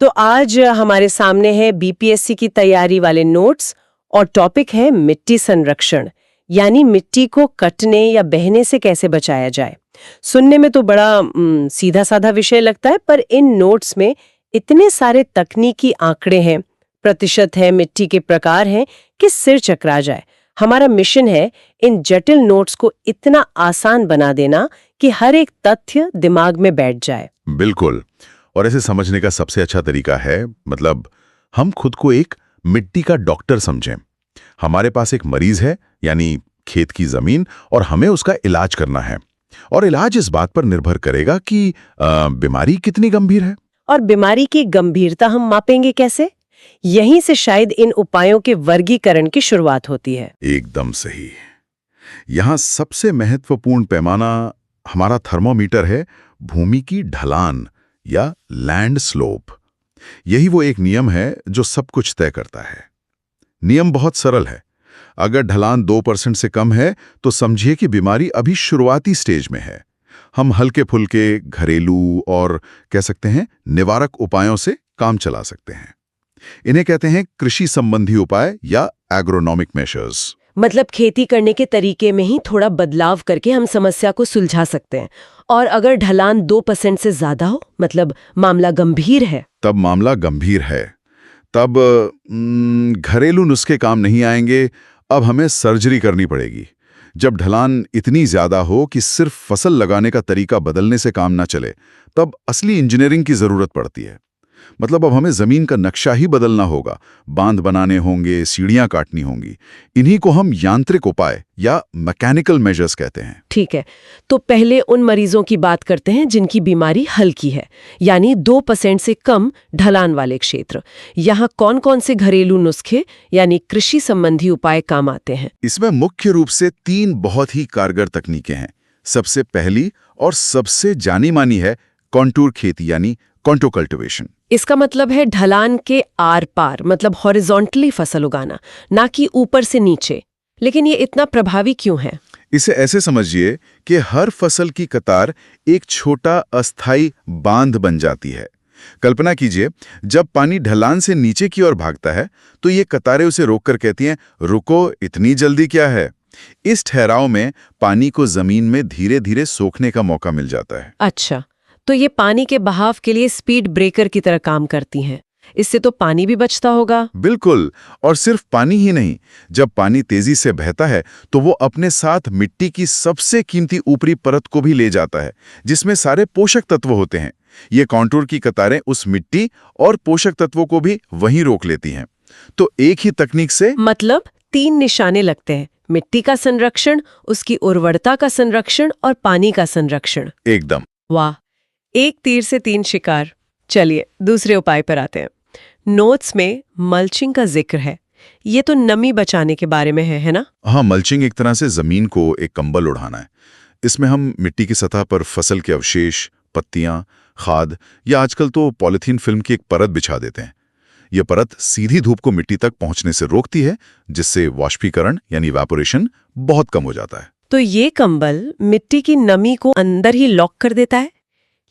तो आज हमारे सामने है बीपीएससी की तैयारी वाले नोट्स और टॉपिक है मिट्टी संरक्षण, यानी मिट्टी को कटने या बहने से कैसे बचाया जाए। सुनने में तो बड़ा सीधा साधा विषय लगता है, पर इन नोट्स में इतने सारे तकनीकी आंकड़े हैं, प्रतिशत है, मिट्टी के प्रकार हैं कि सिर चकरा जाए। हमारा मिशन है इन जटिल नोट्स को इतना आसान बना देना कि हर एक तथ्य दिमाग में बैठ जाए। बिल्कुल। और ऐसे समझने का सबसे अच्छा तरीका है, मतलब हम खुद को एक मिट्टी का डॉक्टर समझें। हमारे पास एक मरीज है, यानी खेत की जमीन, और हमें उसका इलाज करना है। और इलाज इस बात पर निर्भर करेगा कि बीमारी कितनी गंभीर है। और बीमारी की गंभीरता हम मापेंगे कैसे? यहीं से शायद इन उपायों के वर्गीकरण की शुरुआत होती है। एकदम सही। यहाँ सबसे महत्वपूर्ण पैमाना हमारा थर्मोमीटर है, भूमि की ढलान या लैंड स्लोप। यही वो एक नियम है जो सब कुछ तय करता है। नियम बहुत सरल है। अगर ढलान 2% से कम है तो समझिए कि बीमारी अभी शुरुआती स्टेज में है। हम हल्के फुल्के घरेलू और कह सकते हैं निवारक उपायों से काम चला सकते हैं। इन्हें कहते हैं कृषि संबंधी उपाय या एग्रोनॉमिक मेजर्स। मतलब खेती करने के तरीके में ही थोड़ा बदलाव करके हम समस्या को सुलझा सकते हैं। और अगर ढलान 2% से ज्यादा हो, मतलब मामला गंभीर है, तब मामला गंभीर है। तब घरेलू नुस्खे काम नहीं आएंगे, अब हमें सर्जरी करनी पड़ेगी। जब ढलान इतनी ज्यादा हो कि सिर्फ फसल लगाने का तरीका बदलने से काम ना चले, तब असली इंजीनियरिंग की जरूरत पड़ती है। मतलब अब हमें जमीन का नक्शा ही बदलना होगा, बांध बनाने होंगे, सीढ़ियां काटनी होंगी। इन्हीं को हम यांत्रिक उपाय या मैकेनिकल मेजर्स कहते हैं। ठीक है, तो पहले उन मरीजों की बात करते हैं जिनकी बीमारी हल्की है, यानी 2% से कम ढलान वाले क्षेत्र। यहाँ कौन कौन से घरेलू नुस्खे यानी कृषि संबंधी उपाय काम आते हैं? इसमें मुख्य रूप से 3 बहुत ही कारगर तकनीकें हैं। सबसे पहली और सबसे जानी मानी है कॉन्टूर खेती, यानी कॉन्टो कल्टिवेशन। इसका मतलब है ढलान के आर पार, मतलब हॉरिजॉन्टली फसल उगाना, ना कि ऊपर से नीचे। लेकिन ये इतना प्रभावी क्यों है? इसे ऐसे समझिए कि हर फसल की कतार एक छोटा अस्थाई बांध बन जाती है। कल्पना कीजिए, जब पानी ढलान से नीचे की ओर भागता है तो ये कतारें उसे रोककर कहती हैं, रुको, इतनी जल्दी क्या है। इस ठहराव में पानी को जमीन में धीरे धीरे सोखने का मौका मिल जाता है। अच्छा, तो ये पानी के बहाव के लिए स्पीड ब्रेकर की तरह काम करती हैं। इससे तो पानी भी बचता होगा। बिल्कुल। और सिर्फ पानी ही नहीं, जब पानी तेजी से बहता है तो वो अपने साथ मिट्टी की सबसे कीमती ऊपरी परत को भी ले जाता है, जिसमें सारे पोषक तत्व होते हैं। ये कॉन्टूर की कतारें उस मिट्टी और पोषक तत्वों को भी वहीं रोक लेती हैं। तो एक ही तकनीक से मतलब 3 निशाने लगते हैं: मिट्टी का संरक्षण, उसकी उर्वरता का संरक्षण और पानी का संरक्षण। एकदम। वाह, एक तीर से 3 शिकार। चलिए दूसरे उपाय पर आते हैं। नोट्स में मल्चिंग का जिक्र है। ये तो नमी बचाने के बारे में है ना? हाँ, मल्चिंग एक तरह से जमीन को एक कंबल ओढ़ाना है। इसमें हम मिट्टी की सतह पर फसल के अवशेष, पत्तियां, खाद या आजकल तो पॉलीथीन फिल्म की एक परत बिछा देते हैं। यह परत सीधी धूप को मिट्टी तक पहुंचने से रोकती है, जिससे वाष्पीकरण यानी इवेपोरेशन बहुत कम हो जाता है। तो ये कंबल मिट्टी की नमी को अंदर ही लॉक कर देता है।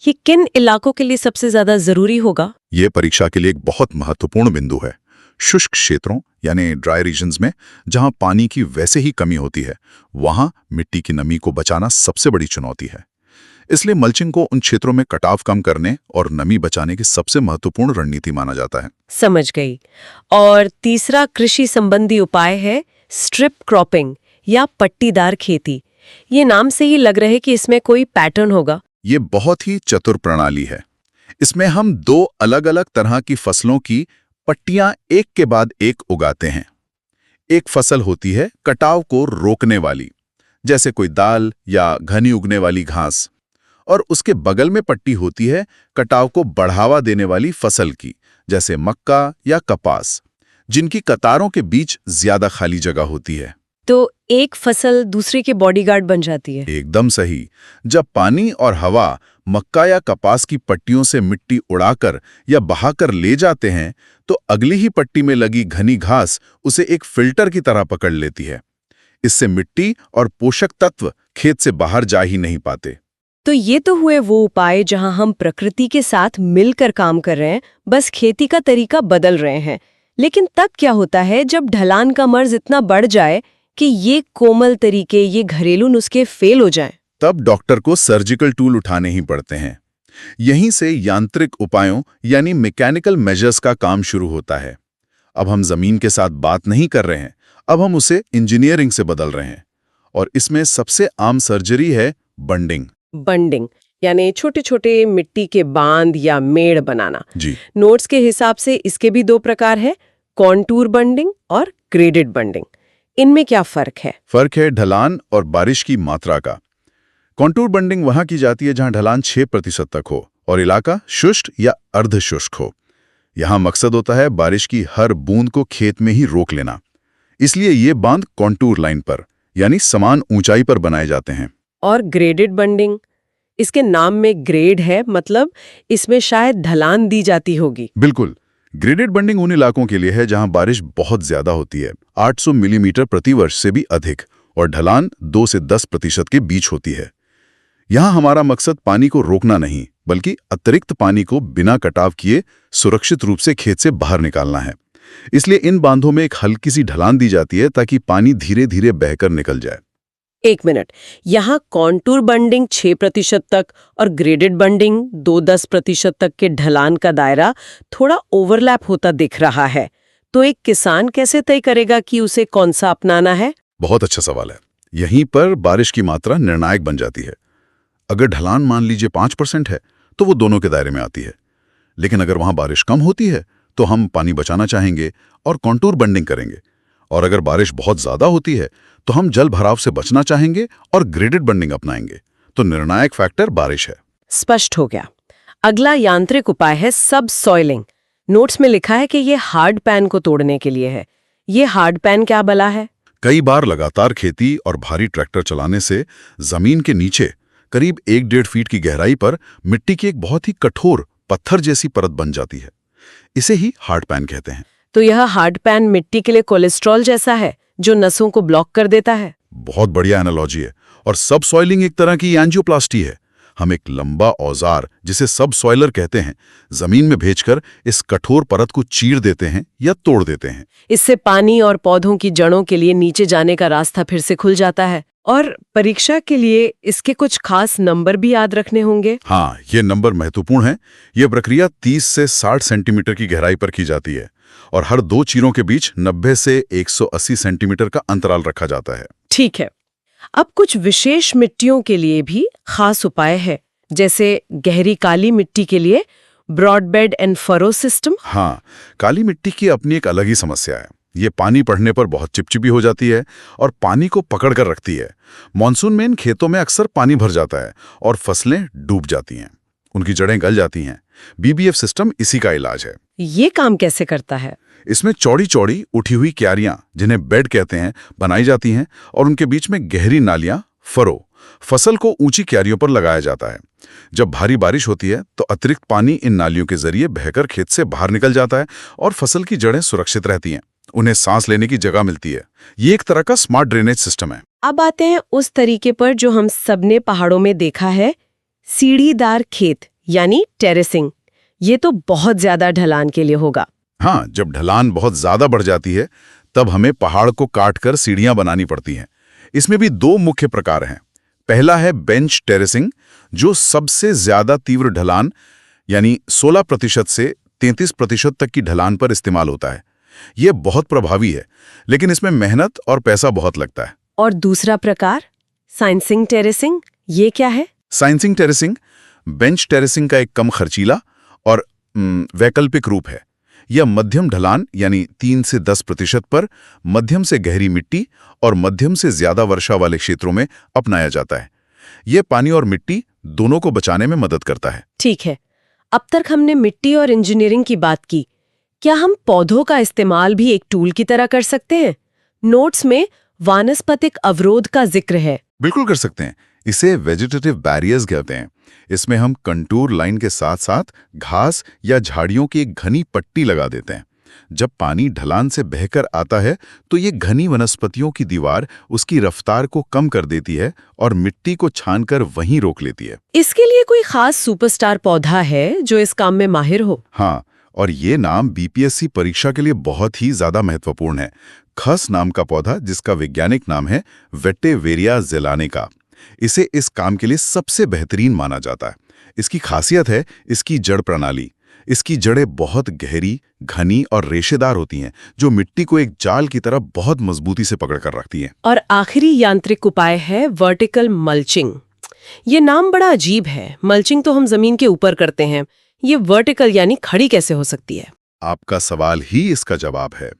ये किन इलाकों के लिए सबसे ज्यादा जरूरी होगा? ये परीक्षा के लिए एक बहुत महत्वपूर्ण बिंदु है। शुष्क क्षेत्रों यानी ड्राई रीजन्स में, जहां पानी की वैसे ही कमी होती है, वहां मिट्टी की नमी को बचाना सबसे बड़ी चुनौती है। इसलिए मल्चिंग को उन क्षेत्रों में कटाव कम करने और नमी बचाने की सबसे महत्वपूर्ण रणनीति माना जाता है। समझ गई। और तीसरा कृषि संबंधी उपाय है स्ट्रिप क्रॉपिंग या पट्टीदार खेती। ये नाम से ही लग रहा है कि इसमें कोई पैटर्न होगा। ये बहुत ही चतुर प्रणाली है। इसमें हम 2 अलग-अलग तरह की फसलों की पट्टियां एक के बाद एक उगाते हैं। एक फसल होती है कटाव को रोकने वाली, जैसे कोई दाल या घनी उगने वाली घास, और उसके बगल में पट्टी होती है कटाव को बढ़ावा देने वाली फसल की, जैसे मक्का या कपास, जिनकी कतारों के बीच ज्यादा खाली जगह होती है। तो एक फसल दूसरे के बॉडीगार्ड बन जाती है। एकदम सही। जब पानी और हवा मक्का या कपास की पट्टियों से मिट्टी उड़ाकर या बहाकर ले जाते हैं, तो अगली ही पट्टी में लगी घनी घास उसे एक फिल्टर की तरह पकड़ लेती है। इससे मिट्टी और पोषक तत्व खेत से बाहर जा ही नहीं पाते। तो ये तो हुए वो उपाय जहां हम प्रकृति के साथ मिलकर काम कर रहे हैं, बस खेती का तरीका बदल रहे हैं। लेकिन तब क्या होता है जब ढलान का मर्ज इतना बढ़ जाए कि ये कोमल तरीके, ये घरेलू नुस्खे फेल हो जाएं? तब डॉक्टर को सर्जिकल टूल उठाने ही पड़ते हैं। यहीं से यांत्रिक उपायों यानी मैकेनिकल मेजर्स का काम शुरू होता है। अब हम जमीन के साथ बात नहीं कर रहे हैं, अब हम उसे इंजीनियरिंग से बदल रहे हैं। और इसमें सबसे आम सर्जरी है बंडिंग। बंडिंग यानी छोटे-छोटे मिट्टी के बांध या मेड़ बनाना। जी, नोट्स के हिसाब से इसके भी दो प्रकार है, कॉन्टूर बंडिंग और ग्रेडेड बंडिंग। इनमें क्या फर्क है? फर्क है ढलान और बारिश की मात्रा का। कॉन्टूर बंडिंग वहां की जाती है जहां ढलान 6% तक हो और इलाका शुष्क या अर्धशुष्क हो। यहां मकसद होता है बारिश की हर बूंद को खेत में ही रोक लेना। इसलिए ये बांध कॉन्टूर लाइन पर यानी समान ऊंचाई पर बनाए जाते हैं। और ग्रेडेड बंडिंग, इसके नाम में ग्रेड है, मतलब इसमें शायद ढलान दी जाती होगी। बिल्कुल, ग्रेडेड बंडिंग उन इलाकों के लिए है जहां बारिश बहुत ज्यादा होती है, 800 मिलीमीटर प्रति वर्ष से भी अधिक, और ढलान 2 से 10% के बीच होती है। यहां हमारा मकसद पानी को रोकना नहीं, बल्कि अतिरिक्त पानी को बिना कटाव किए सुरक्षित रूप से खेत से बाहर निकालना है। इसलिए इन बांधों में एक हल्की सी ढलान दी जाती है ताकि पानी धीरे धीरे बहकर निकल जाए। 1 मिनट, यहाँ कॉन्टूर बंडिंग 6% तक और ग्रेडेड बंडिंग 2-10% तक के ढलान का दायरा थोड़ा ओवरलैप होता दिख रहा है। तो एक किसान कैसे तय करेगा कि उसे कौन सा अपनाना है? बहुत अच्छा सवाल है। यहीं पर बारिश की मात्रा निर्णायक बन जाती है। अगर ढलान मान लीजिए 5% है, तो वो दोनों के दायरे में आती है। लेकिन अगर वहां बारिश कम होती है, तो हम पानी बचाना चाहेंगे और कॉन्टूर बंडिंग करेंगे। और अगर बारिश बहुत ज्यादा होती है, तो हम जल भराव से बचना चाहेंगे और ग्रेडेड बंडिंग अपनाएंगे। तो निर्णायक फैक्टर बारिश है। स्पष्ट हो गया। अगला यांत्रिक उपाय है सब सॉइलिंग। नोट्स में लिखा है कि ये हार्ड पैन को तोड़ने के लिए है। ये हार्ड पैन क्या भला है? कई बार लगातार खेती और भारी ट्रैक्टर चलाने से जमीन के नीचे करीब 1-1.5 फीट की गहराई पर मिट्टी की एक बहुत ही कठोर पत्थर जैसी परत बन जाती है। इसे ही हार्ड पैन कहते हैं। तो यह हार्ड पैन मिट्टी के लिए कोलेस्ट्रॉल जैसा है जो नसों को ब्लॉक कर देता है। बहुत बढ़िया एनालॉजी है। और सब सॉइलिंग एक तरह की एंजियोप्लास्टी है। हम एक लंबा औजार, जिसे सब सॉइलर कहते हैं, जमीन में भेजकर इस कठोर परत को चीर देते हैं या तोड़ देते हैं। इससे पानी और पौधों की जड़ों के लिए नीचे जाने का रास्ता फिर से खुल जाता है। और परीक्षा के लिए इसके कुछ खास नंबर भी याद रखने होंगे। हाँ, ये नंबर महत्वपूर्ण है। यह प्रक्रिया 30 से 60 सेंटीमीटर की गहराई पर की जाती है और हर 2 चीरों के बीच 90 से 180 सेंटीमीटर का अंतराल रखा जाता है। ठीक है। अब कुछ विशेष मिट्टियों के लिए भी खास उपाय है, जैसे गहरी काली मिट्टी के लिए ब्रॉडबेड एंड फरो सिस्टम। हाँ, काली मिट्टी की अपनी एक अलग ही समस्या है। ये पानी पड़ने पर बहुत चिपचिपी हो जाती है और पानी को पकड़ कर रखती है। मानसून में इन खेतों में अक्सर पानी भर जाता है और फसलें डूब जाती हैं, उनकी जड़ें गल जाती हैं। BBF सिस्टम इसी का इलाज है। ये काम कैसे करता है? इसमें चौड़ी चौड़ी उठी हुई क्यारियां, जिन्हें बेड कहते हैं, बनाई जाती हैं और उनके बीच में गहरी नालियां, फरो, फसल को ऊंची क्यारियों पर लगाया जाता है। जब भारी बारिश होती है तो अतिरिक्त पानी इन नालियों के जरिए बहकर खेत से बाहर निकल जाता है और फसल की जड़ें सुरक्षित रहती हैं, उन्हें सांस लेने की जगह मिलती है। ये एक तरह का स्मार्ट ड्रेनेज सिस्टम है। अब आते हैं उस तरीके पर जो हम सबने पहाड़ों में देखा है, सीढ़ीदार खेत यानी टेरेसिंग। ये तो बहुत ज्यादा ढलान के लिए होगा। हाँ, जब ढलान बहुत ज्यादा बढ़ जाती है तब हमें पहाड़ को काटकर सीढ़ियां बनानी पड़ती हैं। इसमें भी 2 मुख्य प्रकार हैं। पहला है बेंच टेरेसिंग, जो सबसे ज्यादा तीव्र ढलान यानी 16% से 33% तक की ढलान पर इस्तेमाल होता है। यह बहुत प्रभावी है, लेकिन इसमें मेहनत और पैसा बहुत लगता है। और दूसरा प्रकार साइंसिंग टेरेसिंग, ये क्या है? साइंसिंग टेरेसिंग बेंच टेरेसिंग का एक कम खर्चीला और वैकल्पिक रूप है। यह मध्यम ढलान यानी 3 से 10% पर मध्यम से गहरी मिट्टी और मध्यम से ज्यादा वर्षा वाले क्षेत्रों में अपनाया जाता है। यह पानी और मिट्टी दोनों को बचाने में मदद करता है। ठीक है। अब तक हमने मिट्टी और इंजीनियरिंग की बात की। क्या हम पौधों का इस्तेमाल भी एक टूल की तरह कर सकते हैं? नोट्स में वानस्पतिक अवरोध का जिक्र है। बिल्कुल कर सकते हैं। इसे वेजिटेटिव बैरियर्स कहते हैं। इसमें हम कंटूर लाइन के साथ साथ घास या झाड़ियों की एक घनी पट्टी लगा देते हैं। जब पानी ढलान से बहकर आता है तो ये घनी वनस्पतियों की दीवार उसकी रफ्तार को कम कर देती है और मिट्टी को छानकर वहीं रोक लेती है। इसके लिए कोई खास सुपरस्टार पौधा है जो इस काम में माहिर हो? हाँ, और ये नाम बीपीएससी परीक्षा के लिए बहुत ही ज्यादा महत्वपूर्ण है। खस नाम का पौधा, जिसका वैज्ञानिक नाम है वेटिवेरिया ज़ेलानिका, इसे इस काम के लिए सबसे बेहतरीन माना जाता है। इसकी खासियत है इसकी जड़ प्रणाली। इसकी जड़ें बहुत गहरी, घनी और रेशेदार होती हैं, जो मिट्टी को एक जाल की तरह बहुत मजबूती से पकड़कर रखती हैं। और आखिरी यांत्रिक उपाय है वर्टिकल मल्चिंग। ये नाम बड़ा अजीब है। मल्चिंग तो हम जमीन के ऊपर करते हैं, ये वर्टिकल यानी खड़ी कैसे हो सकती है? आपका सवाल ही इसका जवाब है।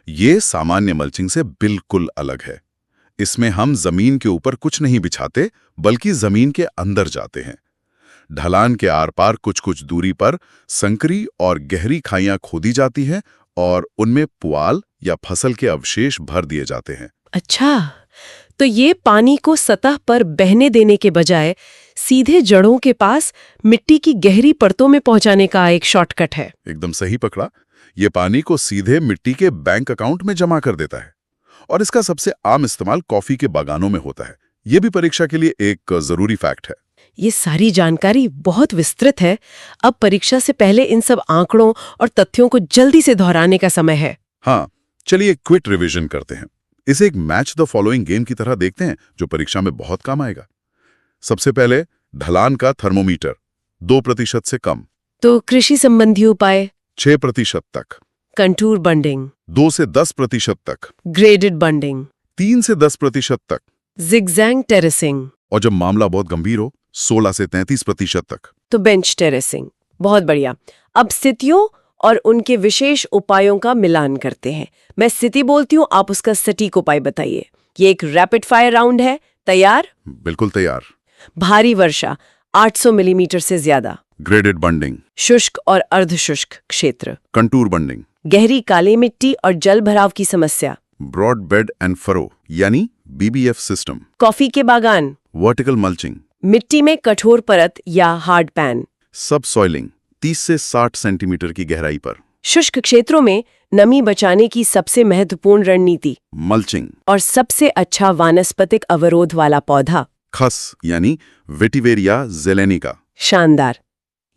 ये सामान्य मल्चिंग से बिल्कुल अलग है। इसमें हम जमीन के ऊपर कुछ नहीं बिछाते, बल्कि जमीन के अंदर जाते हैं। ढलान के आर पार कुछ कुछ दूरी पर संकरी और गहरी खाइयां खोदी जाती हैं और उनमें पुआल या फसल के अवशेष भर दिए जाते हैं। अच्छा, तो ये पानी को सतह पर बहने देने के बजाय सीधे जड़ों के पास मिट्टी की गहरी परतों में पहुंचाने का एक शॉर्टकट है। एकदम सही पकड़ा। ये पानी को सीधे मिट्टी के बैंक अकाउंट में जमा कर देता है और इसका सबसे आम इस्तेमाल कॉफी के बागानों में होता है। ये भी परीक्षा के लिए एक जरूरी फैक्ट है। ये सारी जानकारी बहुत विस्तृत है। अब परीक्षा से पहले इन सब आंकड़ों और तथ्यों को जल्दी से दोहराने का समय है। हाँ, चलिए क्विक रिवीजन करते हैं। इसे एक मैच द फॉलोइंग गेम की तरह देखते हैं, जो परीक्षा में बहुत काम आएगा। सबसे पहले ढलान का थर्मोमीटर 2% से कम। तो कृषि संबंधी उपाय 6% तक। कंटूर बंडिंग 2 से 10% तक। ग्रेडेड बंडिंग 3 से 10% तक। जिगजैग टेरेसिंग और जब मामला बहुत गंभीर हो 16 से 33% तक। तो बेंच टेरेसिंग। बहुत बढ़िया। अब स्थितियों और उनके विशेष उपायों का मिलान करते हैं। मैं स्थिति बोलती हूँ, आप उसका सटीक उपाय बताइए। ये एक रैपिड फायर राउंड है। तैयार? बिल्कुल तैयार। भारी वर्षा 800 मिलीमीटर से ज्यादा। Graded bunding. शुष्क और अर्धशुष्क क्षेत्र। Contour bunding. गहरी काली मिट्टी और जल भराव की समस्या। ब्रॉड बेड एंड फरो यानी बीबीएफ सिस्टम। कॉफी के बागान। Vertical mulching. मिट्टी में कठोर परत या हार्ड पैन। सब सॉइलिंग 30 से 60 सेंटीमीटर की गहराई पर। शुष्क क्षेत्रों में नमी बचाने की सबसे महत्वपूर्ण रणनीति मल्चिंग। और सबसे अच्छा वानस्पतिक अवरोध वाला पौधा खस यानी वेटिवेरिया ज़ेलेनिका। शानदार।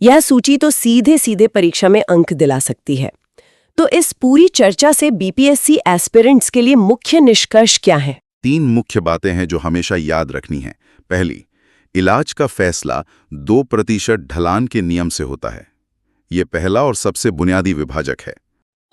यह सूची तो सीधे सीधे परीक्षा में अंक दिला सकती है। तो इस पूरी चर्चा से बीपीएससी एस्पिरेंट्स के लिए मुख्य निष्कर्ष क्या है? 3 मुख्य बातें हैं जो हमेशा याद रखनी है। पहली, इलाज का फैसला 2% ढलान के नियम से होता है। ये पहला और सबसे बुनियादी विभाजक है।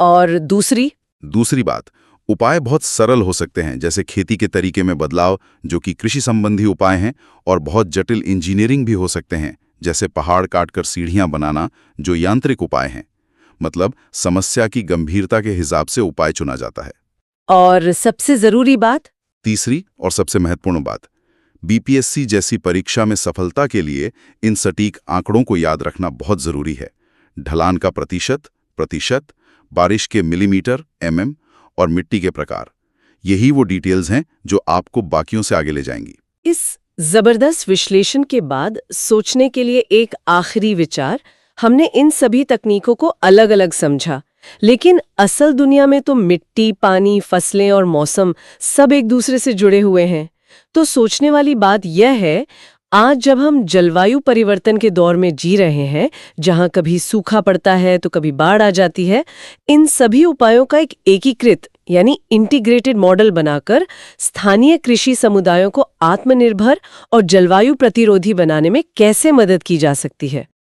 और दूसरी बात, उपाय बहुत सरल हो सकते हैं, जैसे खेती के तरीके में बदलाव, जो कि कृषि संबंधी उपाय हैं, और बहुत जटिल इंजीनियरिंग भी हो सकते हैं, जैसे पहाड़ काटकर सीढ़ियां बनाना, जो यांत्रिक उपाय हैं। मतलब समस्या की गंभीरता के हिसाब से उपाय चुना जाता है। और सबसे जरूरी बात, तीसरी और सबसे महत्वपूर्ण बात, बीपीएससी जैसी परीक्षा में सफलता के लिए इन सटीक आंकड़ों को याद रखना बहुत जरूरी है। ढलान का प्रतिशत, बारिश के मिलीमीटर, mm और मिट्टी के प्रकार। यही वो डिटेल्स हैं जो आपको बाकियों से आगे ले जाएंगी। इस जबरदस्त विश्लेषण के बाद सोचने के लिए एक आखिरी विचार। हमने इन सभी तकनीकों को अलग अलग समझा, लेकिन असल दुनिया में तो मिट्टी, पानी, फसलें और मौसम सब एक दूसरे से जुड़े हुए हैं। तो सोचने वाली बात यह है, आज जब हम जलवायु परिवर्तन के दौर में जी रहे हैं, जहां कभी सूखा पड़ता है तो कभी बाढ़ आ जाती है, इन सभी उपायों का एक एकीकृत यानी इंटीग्रेटेड मॉडल बनाकर स्थानीय कृषि समुदायों को आत्मनिर्भर और जलवायु प्रतिरोधी बनाने में कैसे मदद की जा सकती है।